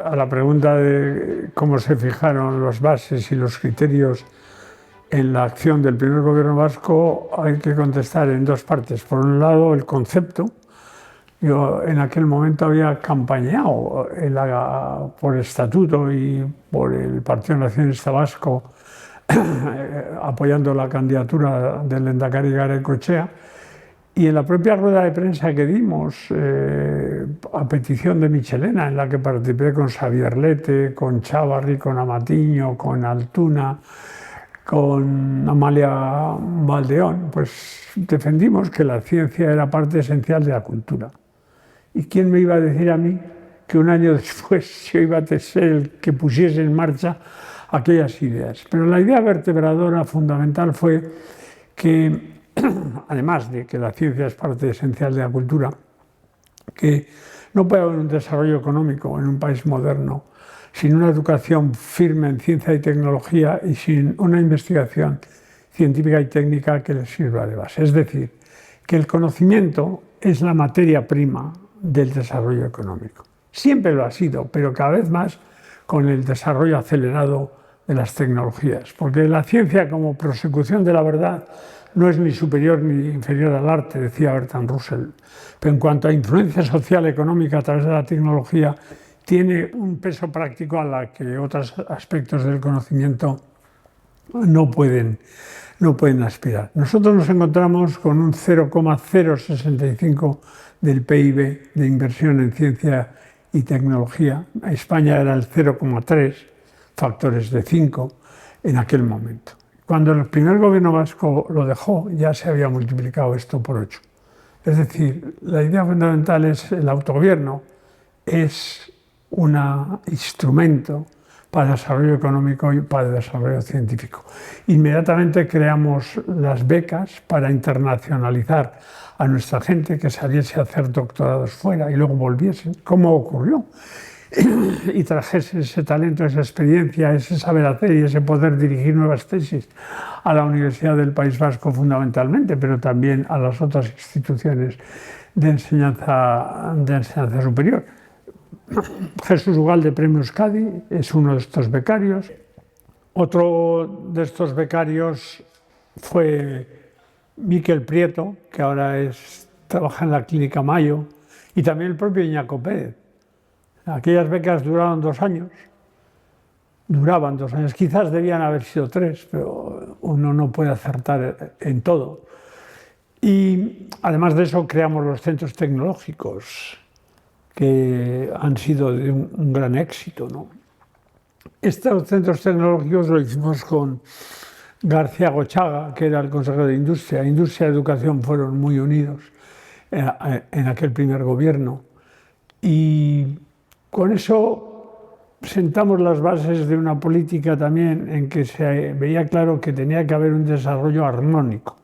a la pregunta de cómo se fijaron las bases y los criterios en la acción del primer gobierno vasco, hay que contestar en dos partes. Por un lado, el concepto. Yo en aquel momento había campañado por estatuto y por el Partido Nacionalista Vasco apoyando la candidatura del lehendakari Garaikoetxea. Y en la propia rueda de prensa que dimos, a petición de Michelena, en la que participé con Xavier Lete, con Chávarri, con Amatiño, con Altuna, con Amalia Valdeón, pues defendimos que la ciencia era parte esencial de la cultura. ¿Y quién me iba a decir a mí que un año después yo iba a ser el que pusiese en marcha aquellas ideas? Pero la idea vertebradora fundamental fue que, además de que la ciencia es parte esencial de la cultura, que no puede haber un desarrollo económico en un país moderno sin una educación firme en ciencia y tecnología y sin una investigación científica y técnica que les sirva de base. Es decir, que el conocimiento es la materia prima del desarrollo económico. Siempre lo ha sido, pero cada vez más con el desarrollo acelerado de las tecnologías, porque la ciencia como prosecución de la verdad no es ni superior ni inferior al arte, decía Bertrand Russell, pero en cuanto a influencia social económica a través de la tecnología, tiene un peso práctico a la que otros aspectos del conocimiento no pueden aspirar. Nosotros nos encontramos con un 0,065 del PIB de inversión en ciencia y tecnología. España era el 0,3, factores de 5 en aquel momento. Cuando el primer gobierno vasco lo dejó, ya se había multiplicado esto por 8. Es decir, la idea fundamental es el autogobierno, es un instrumento para el desarrollo económico y para el desarrollo científico. Inmediatamente creamos las becas para internacionalizar a nuestra gente, que saliese a hacer doctorados fuera y luego volviesen, como ocurrió, y trajese ese talento, esa experiencia, ese saber hacer y ese poder dirigir nuevas tesis a la Universidad del País Vasco fundamentalmente, pero también a las otras instituciones de enseñanza superior. Jesús Ugalde, Premio Euskadi, es uno de estos becarios. Otro de estos becarios fue Miquel Prieto, que ahora trabaja en la Clínica Mayo, y también el propio Iñaco Pérez. Aquellas becas duraban 2 años, quizás debían haber sido 3, pero uno no puede acertar en todo. Y además de eso creamos los centros tecnológicos, que han sido de un gran éxito, ¿no? Estos centros tecnológicos lo hicimos con García Gochaga, que era el consejero de Industria. Industria y Educación fueron muy unidos en aquel primer gobierno. Y con eso sentamos las bases de una política también en que se veía claro que tenía que haber un desarrollo armónico,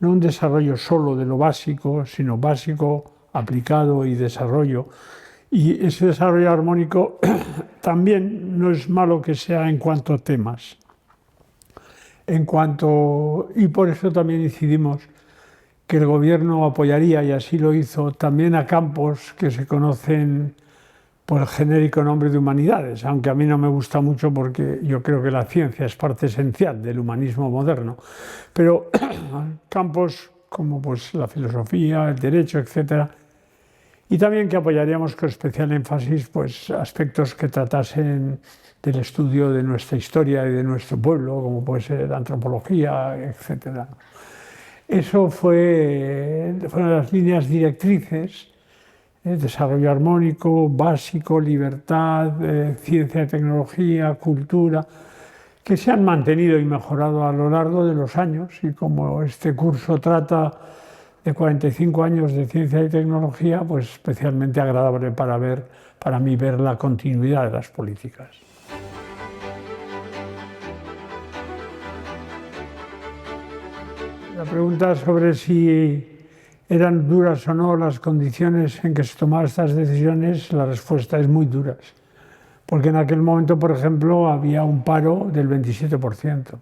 no un desarrollo solo de lo básico, sino básico, aplicado y desarrollo. Y ese desarrollo armónico también no es malo que sea en cuanto a temas. Y por eso también decidimos que el gobierno apoyaría, y así lo hizo, también a campos que se conocen por el genérico nombre de humanidades, aunque a mí no me gusta mucho porque yo creo que la ciencia es parte esencial del humanismo moderno, pero campos como pues la filosofía, el derecho, etc. Y también que apoyaríamos con especial énfasis pues, aspectos que tratasen del estudio de nuestra historia y de nuestro pueblo, como puede ser la antropología, etc. Eso fueron las líneas directrices: desarrollo armónico, básico, libertad, ciencia y tecnología, cultura, que se han mantenido y mejorado a lo largo de los años. Y como este curso trata de 45 años de ciencia y tecnología, pues especialmente agradable para mí ver la continuidad de las políticas. La pregunta sobre si eran duras o no las condiciones en que se tomaban estas decisiones, la respuesta es muy duras. Porque en aquel momento, por ejemplo, había un paro del 27%.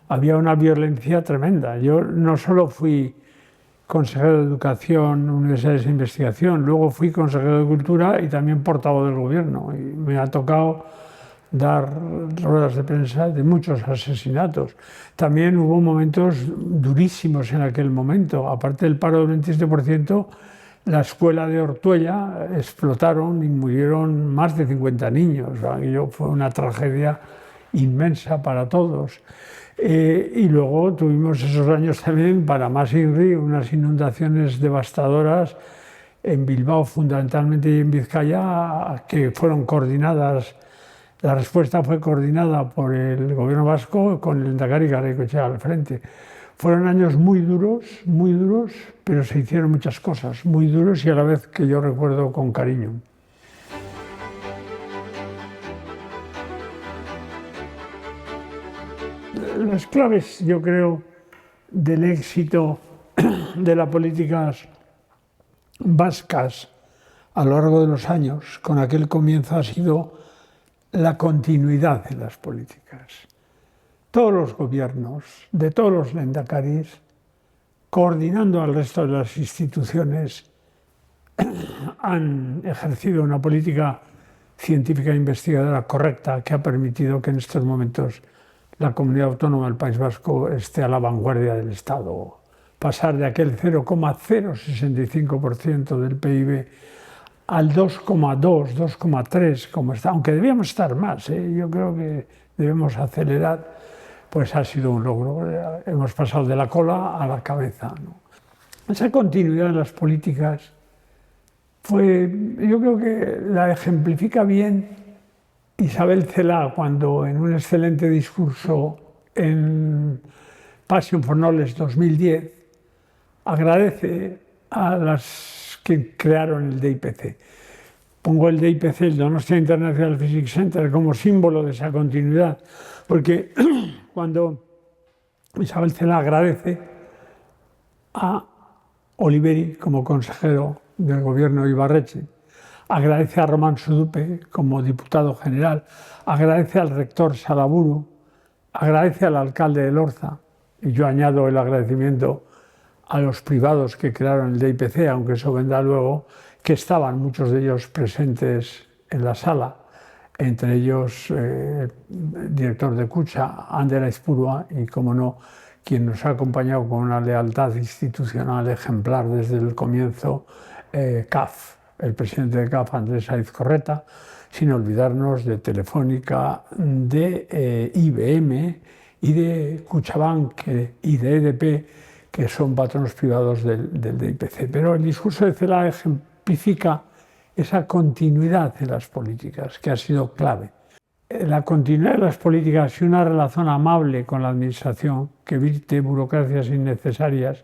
Había una violencia tremenda. Yo no solo fui consejero de Educación, Universidades de Investigación, luego fui consejero de Cultura y también portavoz del Gobierno. Y me ha tocado dar ruedas de prensa de muchos asesinatos. También hubo momentos durísimos en aquel momento. Aparte del paro del 27%, la escuela de Ortuella explotaron y murieron más de 50 niños. Aquello fue una tragedia inmensa para todos. Y luego tuvimos esos años también, para más INRI, unas inundaciones devastadoras en Bilbao fundamentalmente y en Vizcaya, que fueron coordinadas. La respuesta fue coordinada por el gobierno vasco con el lehendakari Garaikoetxea al frente. Fueron años muy duros, pero se hicieron muchas cosas, muy duros y a la vez que yo recuerdo con cariño. Las claves, yo creo, del éxito de las políticas vascas a lo largo de los años, con aquel comienzo, ha sido la continuidad de las políticas. Todos los gobiernos, de todos los lehendakaris, coordinando al resto de las instituciones, han ejercido una política científica e investigadora correcta que ha permitido que en estos momentos la comunidad autónoma del País Vasco esté a la vanguardia del Estado. Pasar de aquel 0,065% del PIB al 2,2, 2,3, como está, aunque debíamos estar más, yo creo que debemos acelerar, pues ha sido un logro. Hemos pasado de la cola a la cabeza, ¿no? Esa continuidad en las políticas yo creo que la ejemplifica bien Isabel Celaá, cuando en un excelente discurso en Passion for Knowledge 2010 agradece a las que crearon el DIPC. Pongo el DIPC, el Donostia International Physics Center, como símbolo de esa continuidad, porque cuando Isabel Celaá agradece a Oliveri como consejero del gobierno de Ibarretxe, agradece a Román Sudupe como diputado general, agradece al rector Salaburu, agradece al alcalde de Lorza, y yo añado el agradecimiento a los privados que crearon el DIPC, aunque eso vendrá luego, que estaban muchos de ellos presentes en la sala, entre ellos el director de Kutxa, Ander Aizpurua, y como no, quien nos ha acompañado con una lealtad institucional ejemplar desde el comienzo, CAF, el presidente de CAF, Andrés Aizcorreta, sin olvidarnos de Telefónica, de IBM y de Kutxabank y de EDP, que son patronos privados del DIPC. Pero el discurso de Celaá ejemplifica esa continuidad en las políticas, que ha sido clave. La continuidad de las políticas y una relación amable con la administración que evite burocracias innecesarias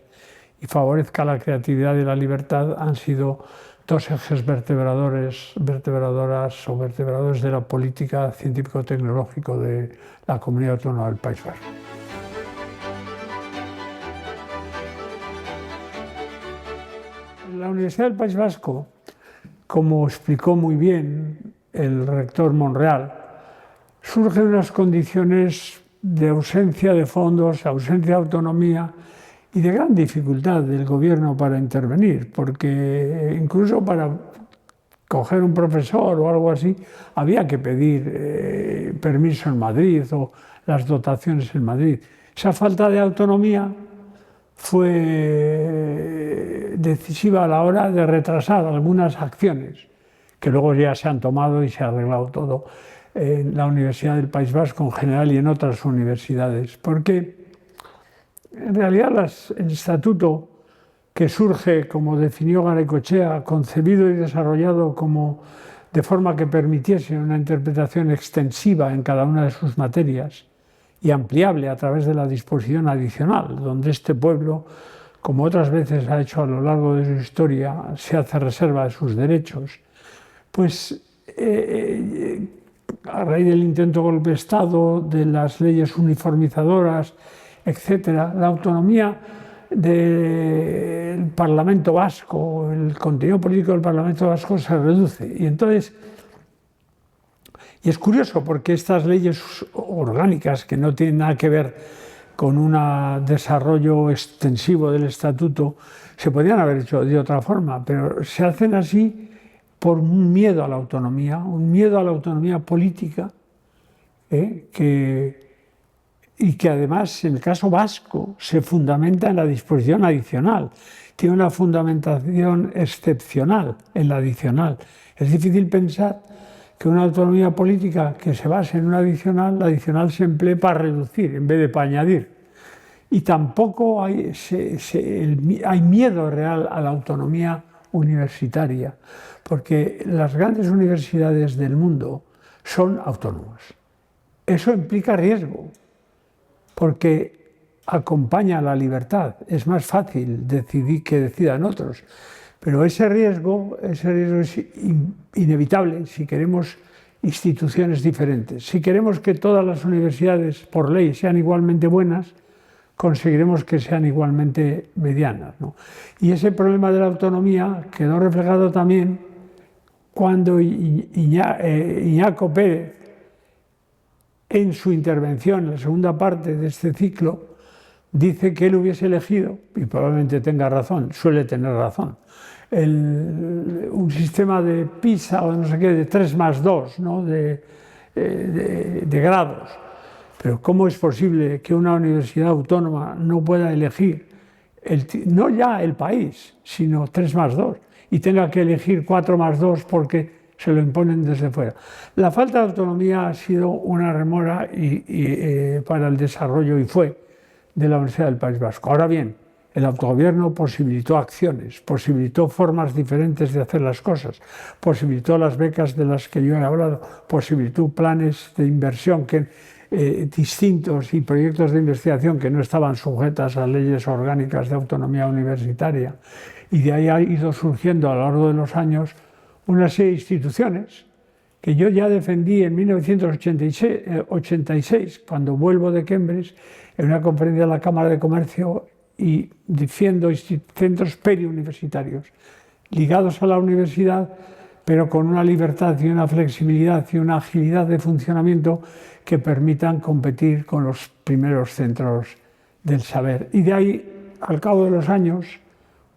y favorezca la creatividad y la libertad han sido dos ejes vertebradores de la política científico-tecnológico de la Comunidad Autónoma del País Vasco. La Universidad del País Vasco, como explicó muy bien el rector Monreal, surgen unas condiciones de ausencia de fondos, ausencia de autonomía y de gran dificultad del gobierno para intervenir, porque incluso para coger un profesor o algo así había que pedir permiso en Madrid o las dotaciones en Madrid. Esa falta de autonomía fue decisiva a la hora de retrasar algunas acciones que luego ya se han tomado y se ha arreglado todo en la Universidad del País Vasco en general y en otras universidades, porque en realidad el estatuto que surge, como definió Garaikoetxea, concebido y desarrollado de forma que permitiese una interpretación extensiva en cada una de sus materias y ampliable a través de la disposición adicional, donde este pueblo, como otras veces ha hecho a lo largo de su historia, se hace reserva de sus derechos, pues a raíz del intento de golpe de Estado, de las leyes uniformizadoras, etcétera, la autonomía del Parlamento Vasco, el contenido político del Parlamento Vasco se reduce. Y es curioso porque estas leyes orgánicas, que no tienen nada que ver con un desarrollo extensivo del estatuto, se podían haber hecho de otra forma, pero se hacen así por un miedo a la autonomía, un miedo a la autonomía política, y que además, en el caso vasco, se fundamenta en la disposición adicional. Tiene una fundamentación excepcional en la adicional. Es difícil pensar que una autonomía política que se base en una adicional, la adicional se emplee para reducir en vez de para añadir. Y tampoco hay miedo real a la autonomía universitaria, porque las grandes universidades del mundo son autónomas. Eso implica riesgo, porque acompaña a la libertad. Es más fácil decidir que decidan otros, pero ese riesgo es inevitable si queremos instituciones diferentes. Si queremos que todas las universidades, por ley, sean igualmente buenas, conseguiremos que sean igualmente medianas, ¿no? Y ese problema de la autonomía quedó reflejado también cuando Iñaco Pérez, en su intervención, en la segunda parte de este ciclo, dice que él hubiese elegido, y probablemente tenga razón, suele tener razón, un sistema de PISA o no sé qué, de 3+2, ¿no? de grados. Pero ¿cómo es posible que una universidad autónoma no pueda elegir, no ya el país, sino 3+2, y tenga que elegir 4+2 porque se lo imponen desde fuera? La falta de autonomía ha sido una remora para el desarrollo, y fue, de la Universidad del País Vasco. Ahora bien, el autogobierno posibilitó acciones, posibilitó formas diferentes de hacer las cosas, posibilitó las becas de las que yo he hablado, posibilitó planes de inversión distintos y proyectos de investigación que no estaban sujetas a leyes orgánicas de autonomía universitaria. Y de ahí ha ido surgiendo a lo largo de los años una serie de instituciones que yo ya defendí en 1986, cuando vuelvo de Cambridge, en una conferencia de la Cámara de Comercio, y defiendo centros periuniversitarios ligados a la universidad, pero con una libertad y una flexibilidad y una agilidad de funcionamiento que permitan competir con los primeros centros del saber. Y de ahí, al cabo de los años,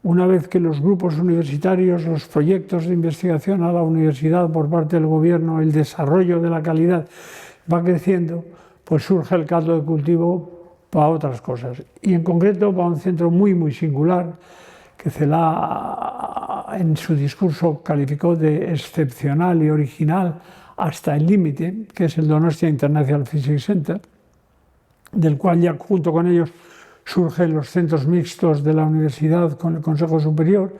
una vez que los grupos universitarios, los proyectos de investigación a la universidad por parte del gobierno, el desarrollo de la calidad va creciendo, pues surge el caldo de cultivo para otras cosas. Y en concreto para un centro muy singular, que Celaá en su discurso calificó de excepcional y original hasta el límite, que es el Donostia International Physics Center, del cual ya junto con ellos surgen los centros mixtos de la universidad con el Consejo Superior.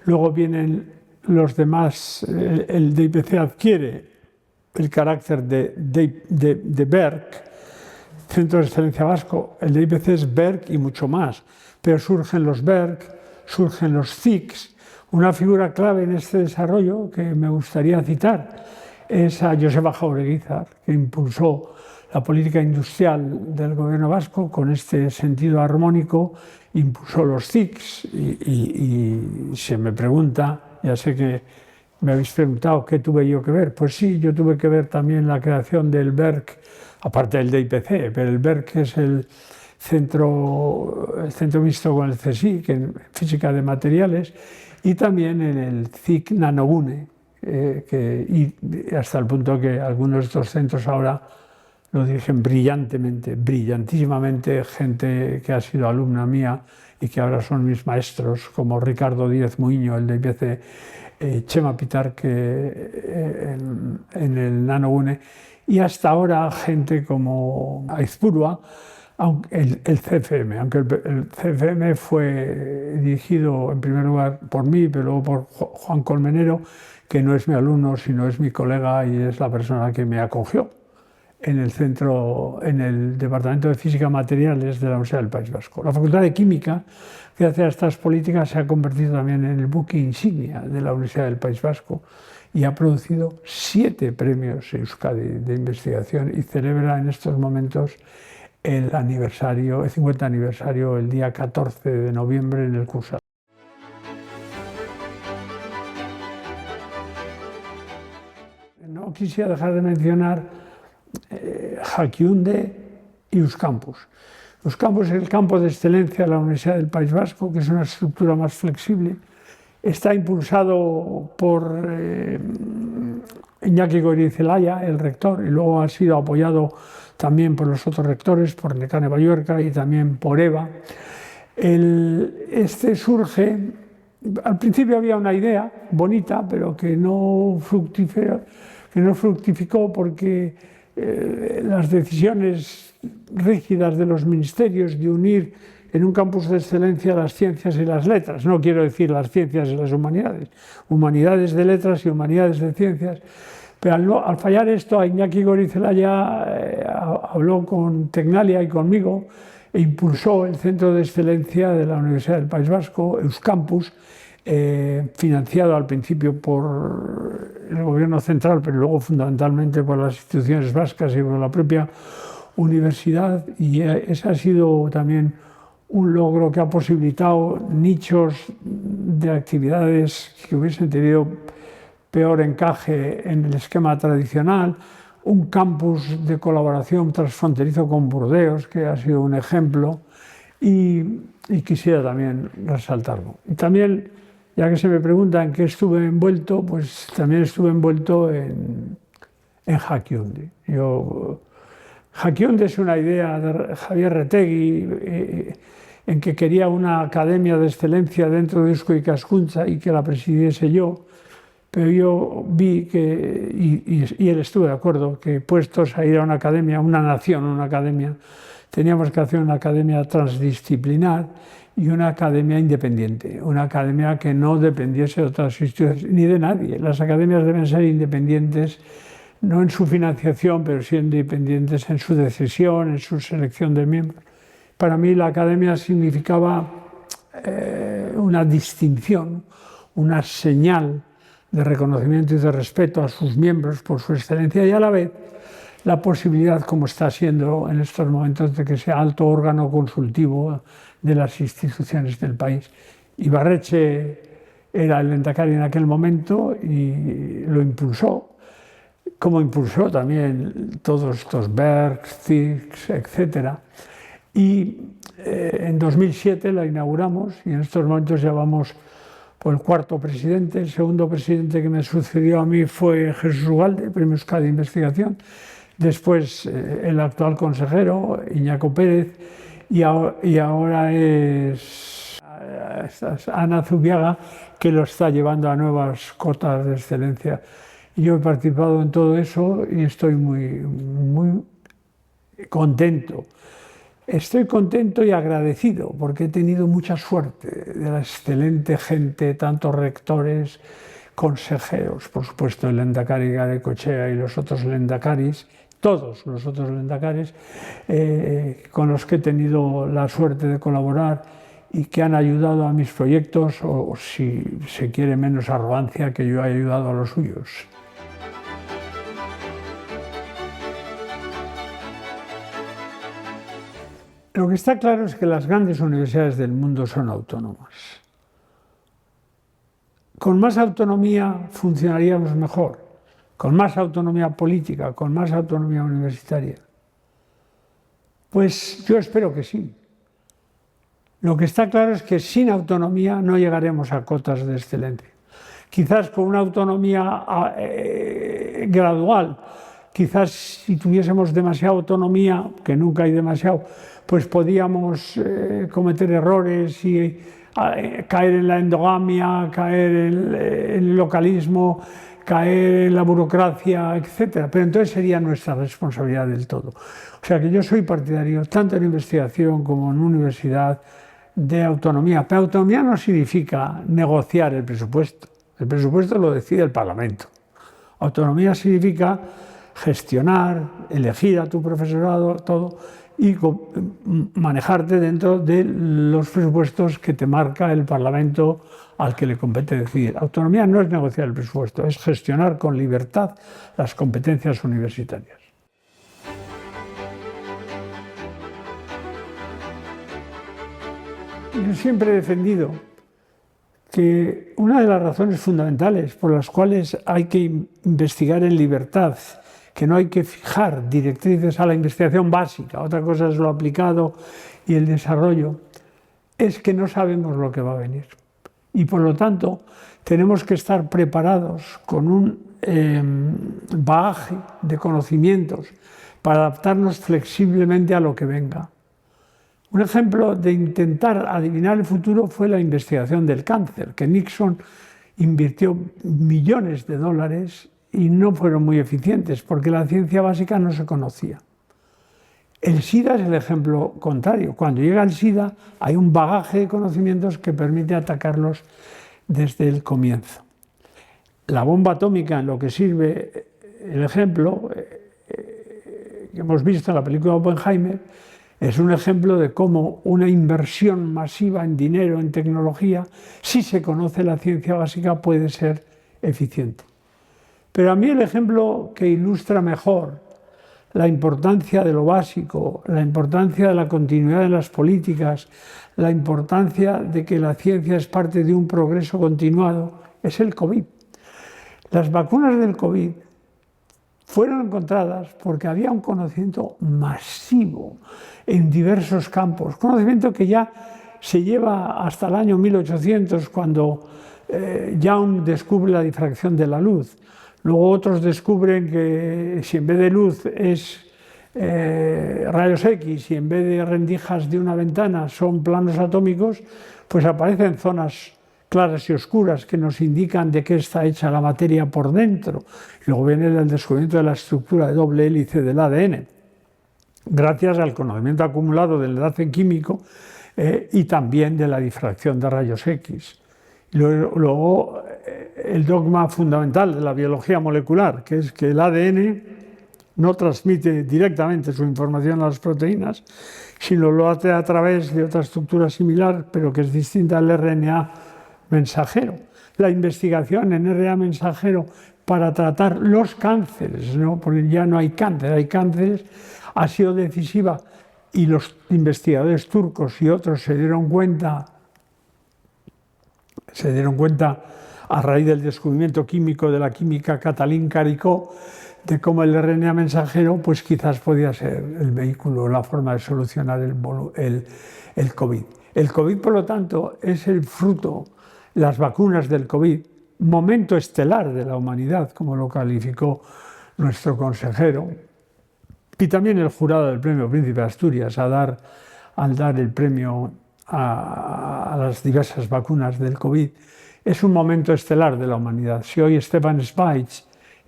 Luego vienen los demás, el DIPC adquiere el carácter de BERC, Centro de Excelencia Vasco. El DIPC es BERC y mucho más, pero surgen los BERC, surgen los CICs. Una figura clave en este desarrollo que me gustaría citar es a Joseba Jaureguizar, que impulsó la política industrial del gobierno vasco con este sentido armónico, impulsó los CICs y se me pregunta, ya sé que me habéis preguntado qué tuve yo que ver. Pues sí, yo tuve que ver también la creación del BERC, aparte del DIPC, pero el BERC es el centro mixto con el CSIC, en física de materiales, y también en el CIC Nanogune, y hasta el punto que algunos de estos centros ahora lo dirigen brillantísimamente, gente que ha sido alumna mía y que ahora son mis maestros, como Ricardo Díez Muiño, el de IPC, Chema Pitarque en el Nanogune, y hasta ahora gente como Aizpurua, el CFM, aunque el CFM fue dirigido en primer lugar por mí, pero luego por Juan Colmenero, que no es mi alumno, sino es mi colega y es la persona que me acogió en el centro, en el Departamento de Física Materiales de la Universidad del País Vasco. La Facultad de Química, gracias a estas políticas, se ha convertido también en el buque insignia de la Universidad del País Vasco y ha producido 7 premios Euskadi de investigación y celebra en estos momentos el 50 aniversario, el día 14 de noviembre en el curso. No quisiera dejar de mencionar Jakiunde y Euskampus. Euskampus es el campo de excelencia de la Universidad del País Vasco, que es una estructura más flexible. Está impulsado por Iñaki Goirizelaya, el rector, y luego ha sido apoyado también por los otros rectores, por Nekane Balluerka y también por Eva. Este surge, al principio había una idea bonita, pero que no fructificó porque las decisiones rígidas de los ministerios de unir en un campus de excelencia las ciencias y las letras, no quiero decir las ciencias y las humanidades, humanidades de letras y humanidades de ciencias, pero al fallar esto, Iñaki Goirizelaya habló con Tecnalia y conmigo e impulsó el Centro de Excelencia de la Universidad del País Vasco, Euskampus, financiado al principio por el gobierno central, pero luego fundamentalmente por las instituciones vascas y por la propia universidad, y ese ha sido también un logro que ha posibilitado nichos de actividades que hubiesen tenido peor encaje en el esquema tradicional, un campus de colaboración transfronterizo con Burdeos, que ha sido un ejemplo, y quisiera también resaltarlo. Y también, ya que se me pregunta en qué estuve envuelto, pues también estuve envuelto en Jakiundi. Jakiundi es una idea de Javier Retegui, en que quería una academia de excelencia dentro de Eusko Ikaskuntza y que la presidiese yo, pero yo vi que, y él estuvo de acuerdo, que puestos a ir a una academia, una nación, una academia, teníamos que hacer una academia transdisciplinar y una academia independiente, una academia que no dependiese de otras instituciones ni de nadie. Las academias deben ser independientes, no en su financiación, pero sí independientes en su decisión, en su selección de miembros. Para mí la academia significaba una distinción, una señal de reconocimiento y de respeto a sus miembros por su excelencia, y a la vez la posibilidad, como está siendo en estos momentos, de que sea alto órgano consultivo de las instituciones del país. Ibarretxe era el lehendakari en aquel momento y lo impulsó, como impulsó también todos estos Bergs, CICs, etc. Y en 2007 la inauguramos y en estos momentos ya vamos por el cuarto presidente. El segundo presidente que me sucedió a mí fue Jesús Ugalde, Premio Euskadi de Investigación. Después el actual consejero, Iñaco Pérez, y ahora es Ana Zubiaga, que lo está llevando a nuevas cotas de excelencia. Yo he participado en todo eso y estoy muy contento. Estoy contento y agradecido porque he tenido mucha suerte de la excelente gente, tanto rectores, consejeros, por supuesto el lehendakari Garaikoetxea y los otros lehendakaris, todos los otros lehendakaris con los que he tenido la suerte de colaborar y que han ayudado a mis proyectos, o si se quiere menos arrogancia, que yo haya ayudado a los suyos. Lo que está claro es que las grandes universidades del mundo son autónomas. Con más autonomía funcionaríamos mejor, con más autonomía política, con más autonomía universitaria. Pues yo espero que sí. Lo que está claro es que sin autonomía no llegaremos a cotas de excelencia. Quizás con una autonomía gradual, quizás si tuviésemos demasiada autonomía, que nunca hay demasiado, pues podíamos cometer errores y caer en la endogamia, caer en el localismo, caer en la burocracia, etc. Pero entonces sería nuestra responsabilidad del todo. O sea que yo soy partidario, tanto en investigación como en universidad, de autonomía. Pero autonomía no significa negociar el presupuesto. El presupuesto lo decide el Parlamento. Autonomía significa gestionar, elegir a tu profesorado, todo, y manejarte dentro de los presupuestos que te marca el Parlamento al que le compete decidir. Autonomía no es negociar el presupuesto, es gestionar con libertad las competencias universitarias. Yo siempre he defendido que una de las razones fundamentales por las cuales hay que investigar en libertad que no hay que fijar directrices a la investigación básica, otra cosa es lo aplicado y el desarrollo, es que no sabemos lo que va a venir. Y por lo tanto, tenemos que estar preparados con un bagaje de conocimientos para adaptarnos flexiblemente a lo que venga. Un ejemplo de intentar adivinar el futuro fue la investigación del cáncer, que Nixon invirtió millones de dólares y no fueron muy eficientes porque la ciencia básica no se conocía. El SIDA es el ejemplo contrario. Cuando llega el SIDA hay un bagaje de conocimientos que permite atacarlos desde el comienzo. La bomba atómica, en lo que sirve el ejemplo que hemos visto en la película Oppenheimer, es un ejemplo de cómo una inversión masiva en dinero, en tecnología, si se conoce la ciencia básica, puede ser eficiente. Pero a mí el ejemplo que ilustra mejor la importancia de lo básico, la importancia de la continuidad en las políticas, la importancia de que la ciencia es parte de un progreso continuado, es el COVID. Las vacunas del COVID fueron encontradas porque había un conocimiento masivo en diversos campos, conocimiento que ya se lleva hasta el año 1800, cuando Young descubre la difracción de la luz. Luego otros descubren que si en vez de luz es rayos X y en vez de rendijas de una ventana son planos atómicos, pues aparecen zonas claras y oscuras que nos indican de qué está hecha la materia por dentro. Luego viene el descubrimiento de la estructura de doble hélice del ADN, gracias al conocimiento acumulado del enlace químico y también de la difracción de rayos X. Luego el dogma fundamental de la biología molecular, que es que el ADN no transmite directamente su información a las proteínas, sino lo hace a través de otra estructura similar, pero que es distinta al RNA mensajero. La investigación en RNA mensajero para tratar los cánceres, ¿no? Porque ya no hay cáncer, hay cánceres, ha sido decisiva, y los investigadores turcos y otros se dieron cuenta a raíz del descubrimiento químico de la química Katalin-Karikó, de cómo el RNA mensajero pues quizás podía ser el vehículo, la forma de solucionar el COVID. El COVID, por lo tanto, es el fruto, las vacunas del COVID, momento estelar de la humanidad, como lo calificó nuestro consejero, y también el jurado del Premio Príncipe de Asturias al dar el premio a las diversas vacunas del COVID. Es un momento estelar de la humanidad. Si hoy Stefan Zweig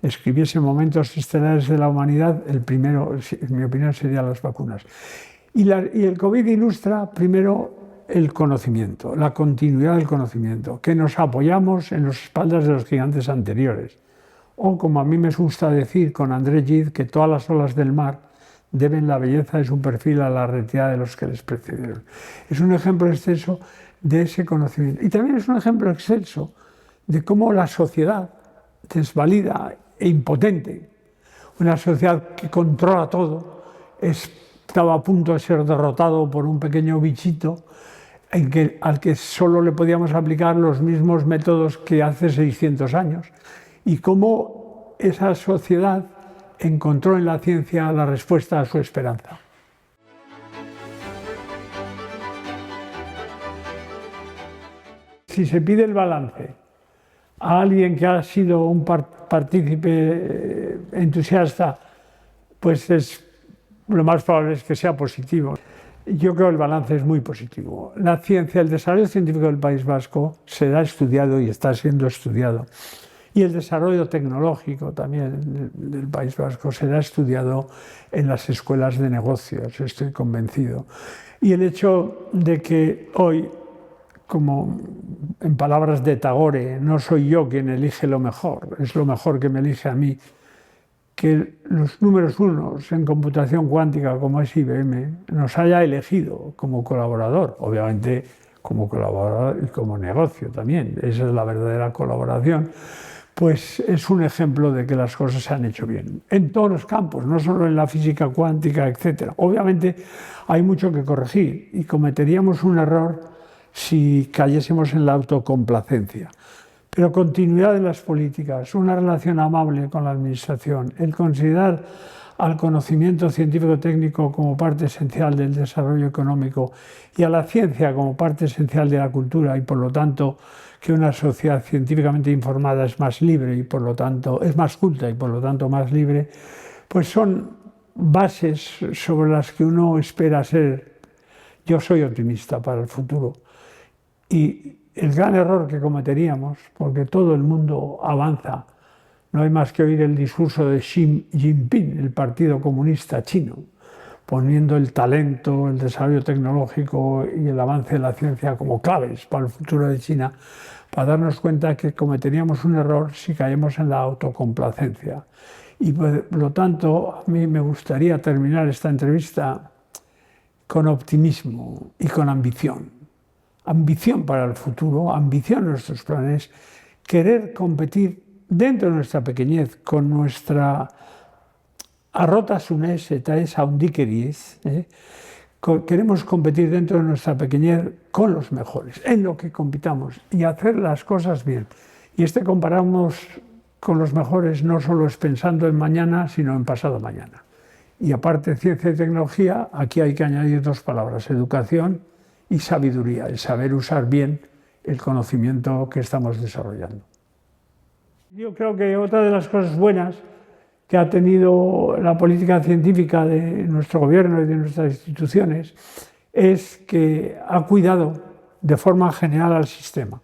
escribiese momentos estelares de la humanidad, el primero, en mi opinión, serían las vacunas. Y el COVID ilustra primero el conocimiento, la continuidad del conocimiento, que nos apoyamos en las espaldas de los gigantes anteriores. O, como a mí me gusta decir con André Gide, que todas las olas del mar deben la belleza de su perfil a la retirada de los que les precedieron. Es un ejemplo excelso de ese conocimiento. Y también es un ejemplo excelso de cómo la sociedad desvalida e impotente, una sociedad que controla todo, estaba a punto de ser derrotado por un pequeño bichito al que solo le podíamos aplicar los mismos métodos que hace 600 años. Y cómo esa sociedad encontró en la ciencia la respuesta a su esperanza. Si se pide el balance a alguien que ha sido un partícipe entusiasta, pues lo más probable es que sea positivo. Yo creo que el balance es muy positivo. La ciencia, el desarrollo científico del País Vasco será estudiado y está siendo estudiado. Y el desarrollo tecnológico también del País Vasco será estudiado en las escuelas de negocios, estoy convencido. Y el hecho de que hoy, como en palabras de Tagore, no soy yo quien elige lo mejor, es lo mejor que me elige a mí, que los números unos en computación cuántica, como es IBM, nos haya elegido como colaborador, obviamente como colaborador y como negocio también, esa es la verdadera colaboración, pues es un ejemplo de que las cosas se han hecho bien, en todos los campos, no solo en la física cuántica, etc. Obviamente hay mucho que corregir y cometeríamos un error si cayésemos en la autocomplacencia. pero continuidad en las políticas, una relación amable con la administración, el considerar al conocimiento científico-técnico como parte esencial del desarrollo económico y a la ciencia como parte esencial de la cultura, y por lo tanto que una sociedad científicamente informada es más libre y por lo tanto es más culta y por lo tanto más libre, pues son bases sobre las que uno espera ser. Yo soy optimista para el futuro. Y el gran error que cometeríamos, porque todo el mundo avanza, no hay más que oír el discurso de Xi Jinping, el Partido Comunista Chino, poniendo el talento, el desarrollo tecnológico y el avance de la ciencia como claves para el futuro de China, para darnos cuenta que cometeríamos un error si caemos en la autocomplacencia. Y por lo tanto, a mí me gustaría terminar esta entrevista con optimismo y con ambición. Ambición para el futuro, ambición en nuestros planes, querer competir dentro de nuestra pequeñez con nuestra arrotasunez eta ez handikeriez, queremos competir dentro de nuestra pequeñez con los mejores, en lo que compitamos y hacer las cosas bien. Y comparamos con los mejores no solo es pensando en mañana, sino en pasado mañana. Y aparte de ciencia y tecnología, aquí hay que añadir dos palabras, educación y sabiduría, el saber usar bien el conocimiento que estamos desarrollando. Yo creo que otra de las cosas buenas que ha tenido la política científica de nuestro gobierno y de nuestras instituciones es que ha cuidado de forma general al sistema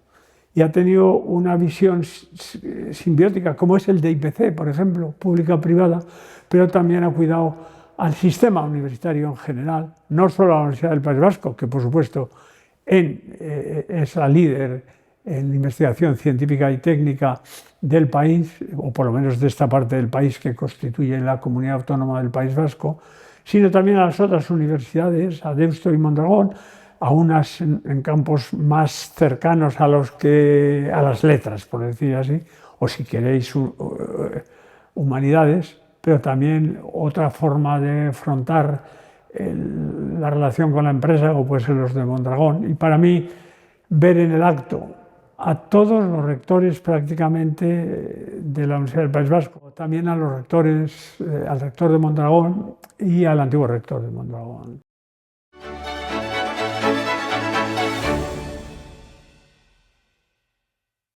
y ha tenido una visión simbiótica, como es el de IPC, por ejemplo, pública-privada, pero también ha cuidado al sistema universitario en general, no solo a la Universidad del País Vasco, que por supuesto es la líder en investigación científica y técnica del país, o por lo menos de esta parte del país que constituye la comunidad autónoma del País Vasco, sino también a las otras universidades, a Deusto y Mondragón, a unas en campos más cercanos a las letras, por decir así, o si queréis humanidades, pero también otra forma de afrontar la relación con la empresa, o puede ser los de Mondragón. Y para mí, ver en el acto a todos los rectores prácticamente de la Universidad del País Vasco, también a los rectores, al rector de Mondragón y al antiguo rector de Mondragón.